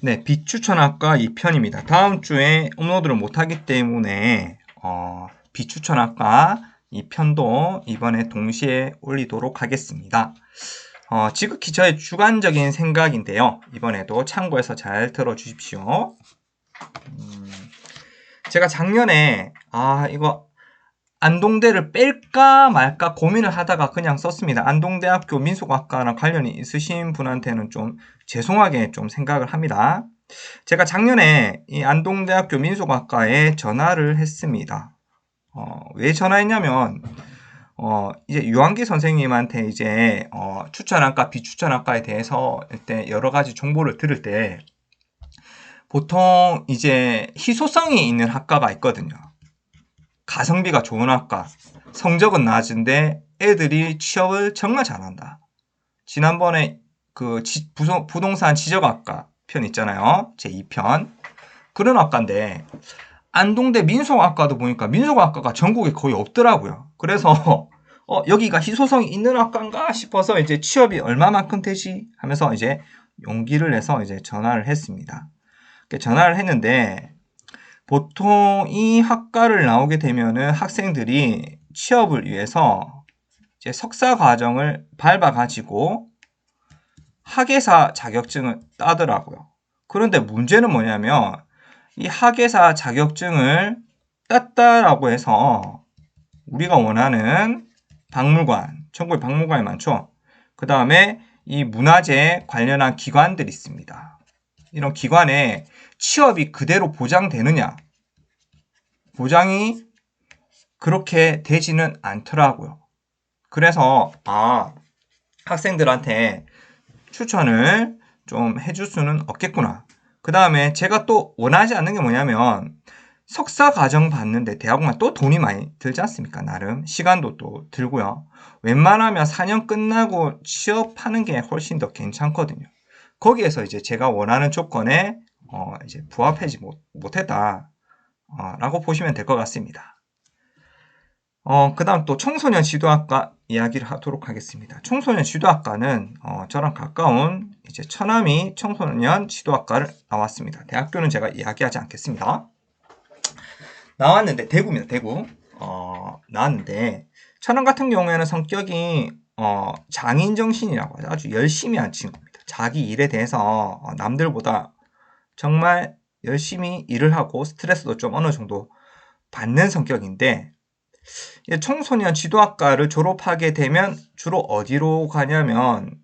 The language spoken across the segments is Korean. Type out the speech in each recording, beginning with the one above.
네, 비추천학과 2편입니다. 다음 주에 업로드를 못하기 때문에 비추천학과 2편도 이번에 동시에 올리도록 하겠습니다. 지극히 저의 주관적인 생각인데요. 이번에도 참고해서 잘 들어주십시오. 제가 작년에 이거 안동대를 뺄까 말까 고민을 하다가 그냥 썼습니다. 안동대학교 민속학과랑 관련이 있으신 분한테는 좀 죄송하게 좀 생각을 합니다. 제가 작년에 이 안동대학교 민속학과에 전화를 했습니다. 왜 전화했냐면 이제 유한기 선생님한테 이제 추천학과, 비추천학과에 대해서 일단 여러 가지 정보를 들을 때 보통 이제 희소성이 있는 학과가 있거든요. 가성비가 좋은 학과, 성적은 낮은데 애들이 취업을 정말 잘한다. 지난번에 그 부동산 지적학과 편 있잖아요. 제 2편. 그런 학과인데 안동대 민속학과도 보니까 민속학과가 전국에 거의 없더라고요. 그래서 여기가 희소성이 있는 학과인가 싶어서 이제 취업이 얼마만큼 되지 하면서 이제 용기를 내서 이제 전화를 했습니다. 전화를 했는데 보통 이 학과를 나오게 되면은 학생들이 취업을 위해서 이제 석사 과정을 밟아가지고 학예사 자격증을 따더라고요. 그런데 문제는 뭐냐면 이 학예사 자격증을 땄다라고 해서 우리가 원하는 박물관, 전국에 박물관이 많죠. 그 다음에 이 문화재 관련한 기관들이 있습니다. 이런 기관에 취업이 그대로 보장되느냐? 보장이 그렇게 되지는 않더라고요. 그래서 학생들한테 추천을 좀 해줄 수는 없겠구나. 그 다음에 제가 또 원하지 않는 게 뭐냐면 석사 과정 받는데 대학원 또 돈이 많이 들지 않습니까? 나름 시간도 또 들고요. 웬만하면 4년 끝나고 취업하는 게 훨씬 더 괜찮거든요. 거기에서 이제 제가 원하는 조건에 이제 부합하지 못했다 라고 보시면 될 것 같습니다. 그 다음 또 청소년 지도학과 이야기를 하도록 하겠습니다. 청소년 지도학과는 저랑 가까운 이제 처남이 청소년 지도학과를 나왔습니다. 대학교는 제가 이야기하지 않겠습니다. 나왔는데 대구입니다. 대구. 나왔는데 처남 같은 경우에는 성격이 장인 정신이라고 하죠. 아주 열심히 한 친구입니다. 자기 일에 대해서 남들보다 정말 열심히 일을 하고 스트레스도 좀 어느 정도 받는 성격인데 청소년 지도학과를 졸업하게 되면 주로 어디로 가냐면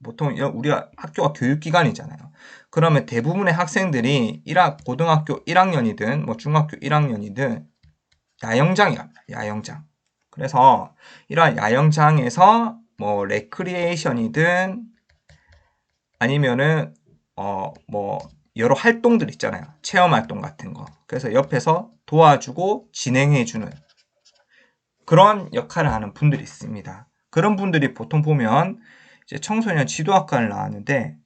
보통 우리가 학교가 교육기관이잖아요. 그러면 대부분의 학생들이 고등학교 1학년이든 뭐 중학교 1학년이든 야영장에 갑니다. 야영장. 그래서 이러한 야영장에서 뭐 레크리에이션이든 아니면은 뭐 여러 활동들 있잖아요. 체험 활동 같은 거. 그래서 옆에서 도와주고 진행해주는 그런 역할을 하는 분들이 있습니다. 그런 분들이 보통 보면 이제 청소년 지도학과를 나왔는데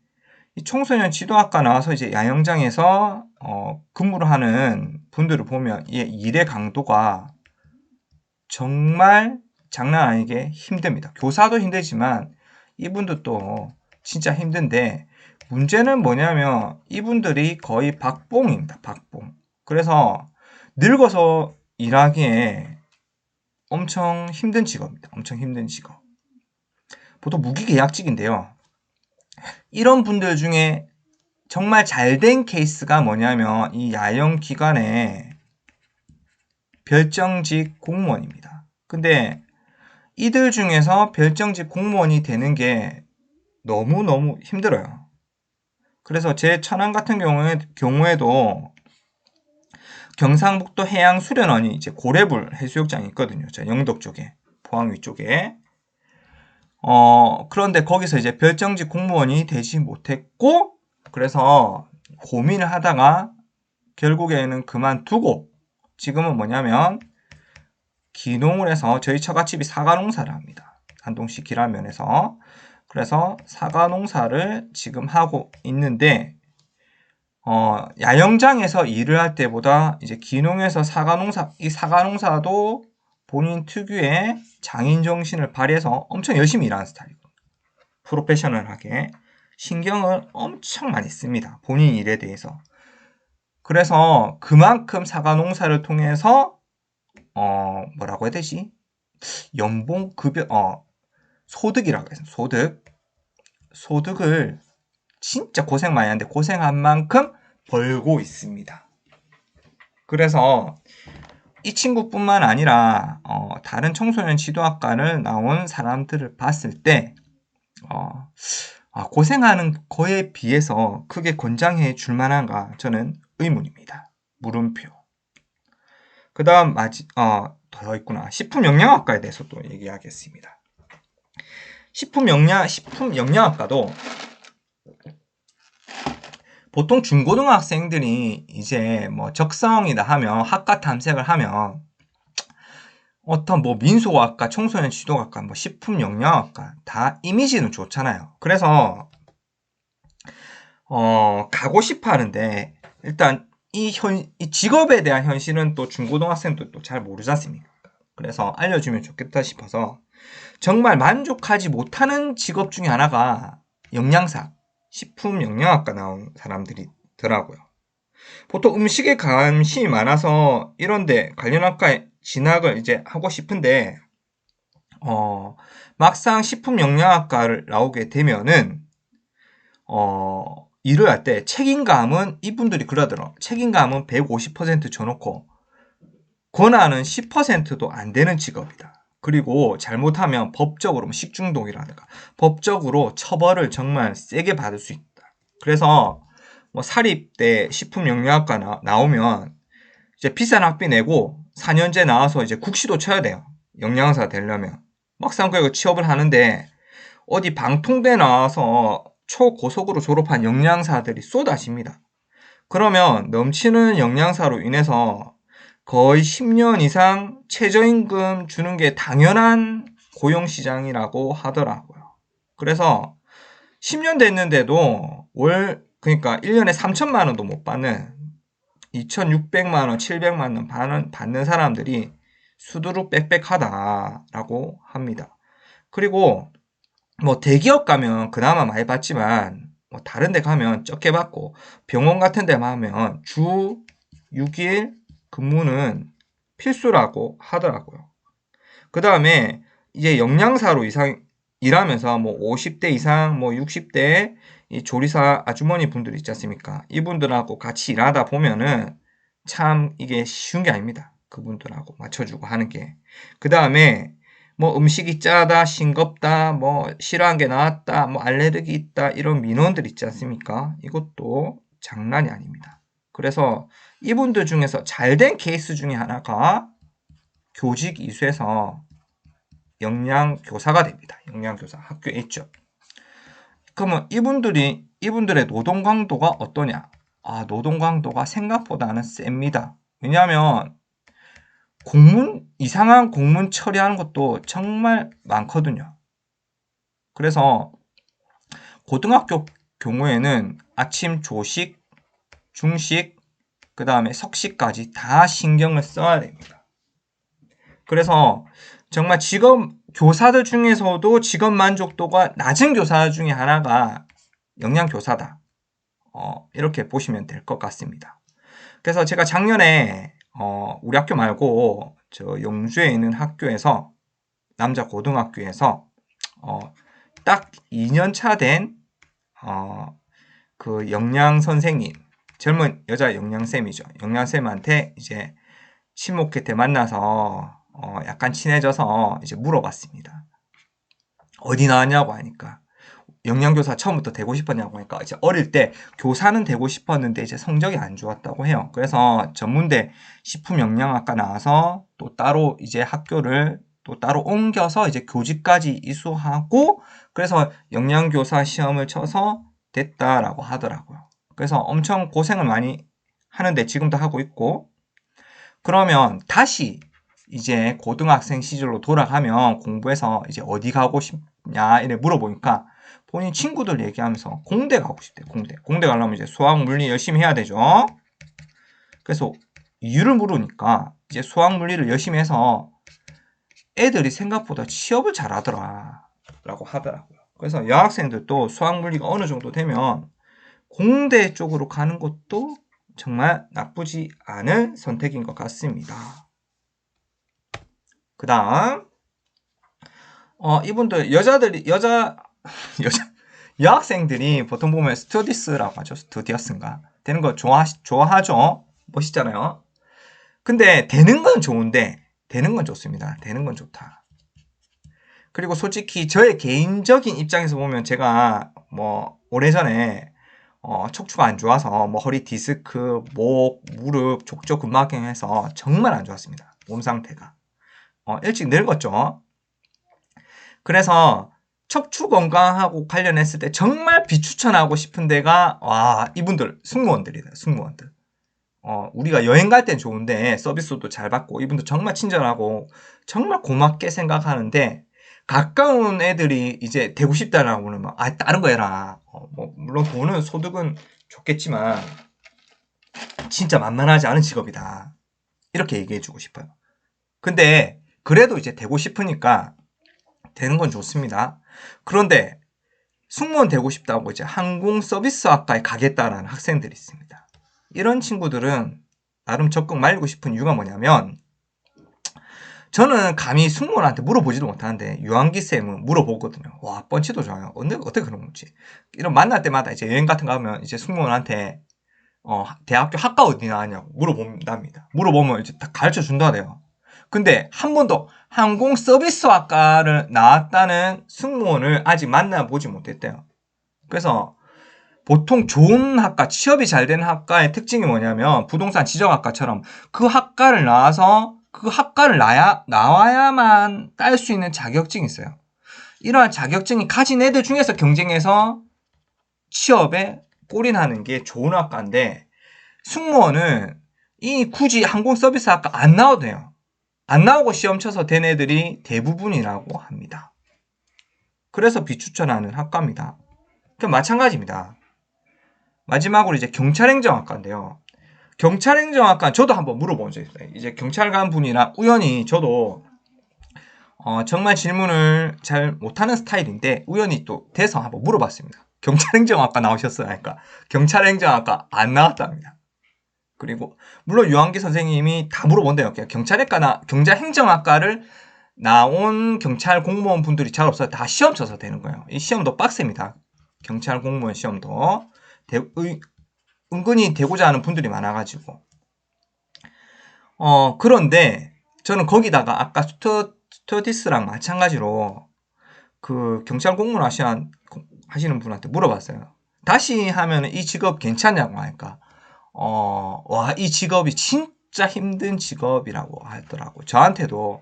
이 청소년 지도학과 나와서 이제 야영장에서 근무를 하는 분들을 보면 이 일의 강도가 정말 장난 아니게 힘듭니다. 교사도 힘들지만 이분들도 진짜 힘든데 문제는 뭐냐면 이분들이 거의 박봉입니다. 박봉. 그래서 늙어서 일하기에 엄청 힘든 직업입니다. 엄청 힘든 직업. 보통 무기계약직인데요. 이런 분들 중에 정말 잘된 케이스가 뭐냐면 이 야영기관의 별정직 공무원입니다. 근데 이들 중에서 별정직 공무원이 되는 게 너무너무 힘들어요. 그래서 제 천안 같은 경우에도 경상북도 해양수련원이 이제 고래불 해수욕장이 있거든요. 저 영덕 쪽에, 포항 위쪽에. 그런데 거기서 이제 별정직 공무원이 되지 못했고, 그래서 고민을 하다가 결국에는 그만두고, 지금은 뭐냐면, 기농을 해서 저희 처갓집이 사과 농사를 합니다. 안동시 기라면에서. 그래서 사과 농사를 지금 하고 있는데, 야영장에서 일을 할 때보다 이제 기농에서 이 사과 농사도 본인 특유의 장인 정신을 발휘해서 엄청 열심히 일하는 스타일이고 프로페셔널하게 신경을 엄청 많이 씁니다. 본인 일에 대해서. 그래서 그만큼 사과 농사를 통해서 뭐라고 해야 되지? 연봉, 급여, 소득이라고 해서 소득을 진짜 고생 많이 하는데 고생한 만큼 벌고 있습니다. 그래서 이 친구뿐만 아니라 다른 청소년 지도학과를 나온 사람들을 봤을 때 고생하는 거에 비해서 크게 권장해 줄 만한가 저는 의문입니다. 물음표. 그 다음 더 있구나. 식품영양학과에 대해서 또 얘기하겠습니다. 식품영양학과도 보통 중고등학생들이 이제 뭐 적성이다 하면 학과 탐색을 하면 어떤 뭐 민속학과, 청소년 지도학과, 뭐 식품영양학과 다 이미지는 좋잖아요. 그래서 가고 싶어 하는데 일단 이 직업에 대한 현실은 또 중고등학생도 또 잘 모르지 않습니까? 그래서 알려주면 좋겠다 싶어서 정말 만족하지 못하는 직업 중에 하나가 영양사, 식품영양학과 나온 사람들이더라고요. 보통 음식에 관심이 많아서 이런데 관련 학과에 진학을 이제 하고 싶은데 막상 식품영양학과를 나오게 되면은 일을 할 때 책임감은 이분들이 그러더라고요. 책임감은 150% 줘놓고 권한은 10%도 안 되는 직업이다. 그리고 잘못하면 법적으로 식중독이라든가 법적으로 처벌을 정말 세게 받을 수 있다. 그래서 뭐 사립대 식품영양학과 나오면 이제 비싼 학비 내고 4년제 나와서 이제 국시도 쳐야 돼요. 영양사 되려면. 막상 그 취업을 하는데 어디 방통대 나와서 초고속으로 졸업한 영양사들이 쏟아집니다. 그러면 넘치는 영양사로 인해서 거의 10년 이상 최저임금 주는 게 당연한 고용시장이라고 하더라고요. 그래서 10년 됐는데도 그러니까 1년에 3천만 원도 못 받는 2,600만 원, 700만 원 받는 사람들이 수두룩 빽빽하다라고 합니다. 그리고 뭐 대기업 가면 그나마 많이 받지만 뭐 다른 데 가면 적게 받고 병원 같은 데만 하면 주 6일 근무는 필수라고 하더라고요. 그 다음에 이제 영양사로 일하면서 뭐 50대 이상, 뭐 60대 이 조리사 아주머니 분들 있지 않습니까? 이분들하고 같이 일하다 보면은 참 이게 쉬운 게 아닙니다. 그분들하고 맞춰주고 하는 게. 그 다음에 뭐 음식이 짜다, 싱겁다, 뭐 싫어한 게 나왔다, 뭐 알레르기 있다 이런 민원들 있지 않습니까? 이것도 장난이 아닙니다. 그래서 이분들 중에서 잘된 케이스 중에 하나가 교직 이수해서 영양교사가 됩니다. 영양교사 학교에 있죠. 그러면 이분들의 노동 강도가 어떠냐? 노동 강도가 생각보다는 셉니다. 왜냐하면 이상한 공문 처리하는 것도 정말 많거든요. 그래서 고등학교 경우에는 아침 조식, 중식, 그 다음에 석식까지 다 신경을 써야 됩니다. 그래서 정말 교사들 중에서도 직업 만족도가 낮은 교사 중에 하나가 영양교사다. 이렇게 보시면 될 것 같습니다. 그래서 제가 작년에 우리 학교 말고 저 영주에 있는 학교에서 남자 고등학교에서 딱 2년 차 된 그 영양 선생님, 젊은 여자 영양쌤이죠. 영양쌤한테 이제 친목회 때 만나서 약간 친해져서 이제 물어봤습니다. 어디 나왔냐고 하니까 영양교사 처음부터 되고 싶었냐고 하니까 이제 어릴 때 교사는 되고 싶었는데 이제 성적이 안 좋았다고 해요. 그래서 전문대 식품영양학과 나와서 또 따로 이제 학교를 또 따로 옮겨서 이제 교직까지 이수하고 그래서 영양교사 시험을 쳐서 됐다라고 하더라고요. 그래서 엄청 고생을 많이 하는데 지금도 하고 있고 그러면 다시 이제 고등학생 시절로 돌아가면 공부해서 이제 어디 가고 싶냐 이래 물어보니까 본인 친구들 얘기하면서 공대 가고 싶대. 공대 가려면 이제 수학 물리 열심히 해야 되죠. 그래서 이유를 물으니까 이제 수학 물리를 열심히 해서 애들이 생각보다 취업을 잘하더라 라고 하더라고요. 그래서 여학생들도 수학 물리가 어느 정도 되면 공대 쪽으로 가는 것도 정말 나쁘지 않은 선택인 것 같습니다. 그 다음 이분들 여학생들이 보통 보면 스튜디스라고 하죠. 스튜디어스인가 되는 거 좋아하죠. 멋있잖아요. 근데 되는 건 좋은데 되는 건 좋습니다. 되는 건 좋다. 그리고 솔직히 저의 개인적인 입장에서 보면 제가 뭐 오래전에 척추가 안 좋아서 뭐 허리 디스크, 목, 무릎, 족저 근막염해서 정말 안 좋았습니다. 몸 상태가. 일찍 늙었죠. 그래서 척추 건강하고 관련했을 때 정말 비추천하고 싶은 데가 이분들 승무원들이다. 승무원들. 우리가 여행 갈 땐 좋은데 서비스도 잘 받고 이분들 정말 친절하고 정말 고맙게 생각하는데 가까운 애들이 이제 되고 싶다라고 하면 다른 거 해라. 물론 돈은 소득은 좋겠지만 진짜 만만하지 않은 직업이다. 이렇게 얘기해주고 싶어요. 근데 그래도 이제 되고 싶으니까 되는 건 좋습니다. 그런데 승무원 되고 싶다고 이제 항공 서비스학과에 가겠다라는 학생들이 있습니다. 이런 친구들은 나름 적극 말리고 싶은 이유가 뭐냐면 저는 감히 승무원한테 물어보지도 못하는데 유한기 쌤은 물어보거든요. 와, 펀치도 좋아요. 어떻게 그런 거지? 이런 만날 때마다 이제 여행 같은 거 하면 이제 승무원한테 대학교 학과 어디 나왔냐고 물어본답니다. 물어보면 이제 다 가르쳐 준다네요. 근데 한 번도 항공 서비스학과를 나왔다는 승무원을 아직 만나보지 못했대요. 그래서 보통 좋은 학과, 취업이 잘 되는 학과의 특징이 뭐냐면 부동산 지정학과처럼 그 학과를 나와서 그 학과를 나와야만 딸 수 있는 자격증이 있어요. 이러한 자격증이 가진 애들 중에서 경쟁해서 취업에 골인하는 게 좋은 학과인데 승무원은 굳이 항공서비스학과 안 나와도 돼요. 안 나오고 시험 쳐서 된 애들이 대부분이라고 합니다. 그래서 비추천하는 학과입니다. 그럼 마찬가지입니다. 마지막으로 이제 경찰행정학과인데요. 경찰행정학과 저도 한번 물어본 적이 있어요. 이제 경찰관 분이랑 우연히 저도 정말 질문을 잘 못하는 스타일인데 우연히 또 돼서 한번 물어봤습니다. 경찰행정학과 나오셨어요? 그러니까 경찰행정학과 안 나왔답니다. 그리고 물론 유한기 선생님이 다 물어본대요. 경찰행정학과를 나온 경찰 공무원 분들이 잘 없어요. 다 시험 쳐서 되는 거예요. 이 시험도 빡셉니다. 경찰 공무원 시험도 은근히 되고자 하는 분들이 많아가지고 그런데 저는 거기다가 아까 스튜어디스랑 마찬가지로 그 경찰 공무원 하시는 분한테 물어봤어요. 다시 하면 이 직업 괜찮냐고 하니까 이 직업이 진짜 힘든 직업이라고 하더라고요. 저한테도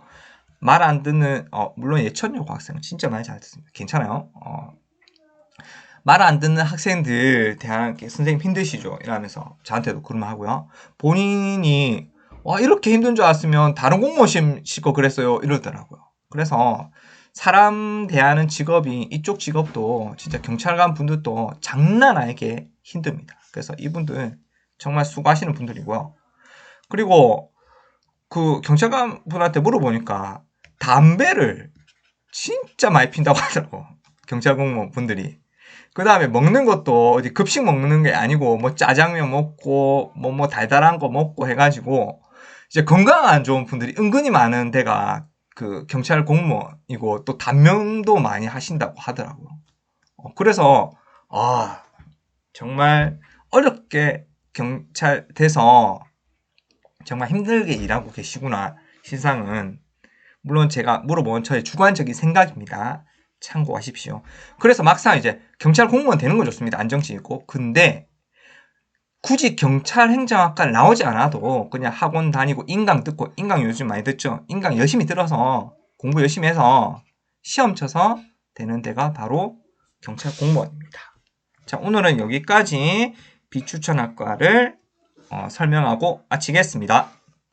말 안 듣는 물론 예천여고 학생은 진짜 말 잘 듣습니다. 괜찮아요. 말 안 듣는 학생들 대학 선생님 힘드시죠? 이러면서 저한테도 그러면 하고요. 본인이 이렇게 힘든 줄 알았으면 다른 공무원 시험 싣고 그랬어요. 이러더라고요. 그래서 사람 대하는 직업이 이쪽 직업도 진짜 경찰관 분들도 장난 아니게 힘듭니다. 그래서 이분들 정말 수고하시는 분들이고요. 그리고 그 경찰관 분한테 물어보니까 담배를 진짜 많이 핀다고 하더라고. 경찰 공무원 분들이. 그 다음에 먹는 것도 어디 급식 먹는 게 아니고 뭐 짜장면 먹고 뭐 달달한 거 먹고 해가지고 이제 건강 안 좋은 분들이 은근히 많은 데가 그 경찰 공무원이고 또 단명도 많이 하신다고 하더라고요. 그래서 정말 어렵게 경찰 돼서 정말 힘들게 일하고 계시구나. 시상은 물론 제가 물어본 저의 주관적인 생각입니다. 참고하십시오. 그래서 막상 이제 경찰 공무원 되는 건 좋습니다. 안정性있고. 근데 굳이 경찰 행정학과를 나오지 않아도 그냥 학원 다니고 인강 듣고, 인강 요즘 많이 듣죠. 인강 열심히 들어서 공부 열심히 해서 시험 쳐서 되는 데가 바로 경찰 공무원입니다. 자, 오늘은 여기까지 비추천학과를 설명하고 마치겠습니다.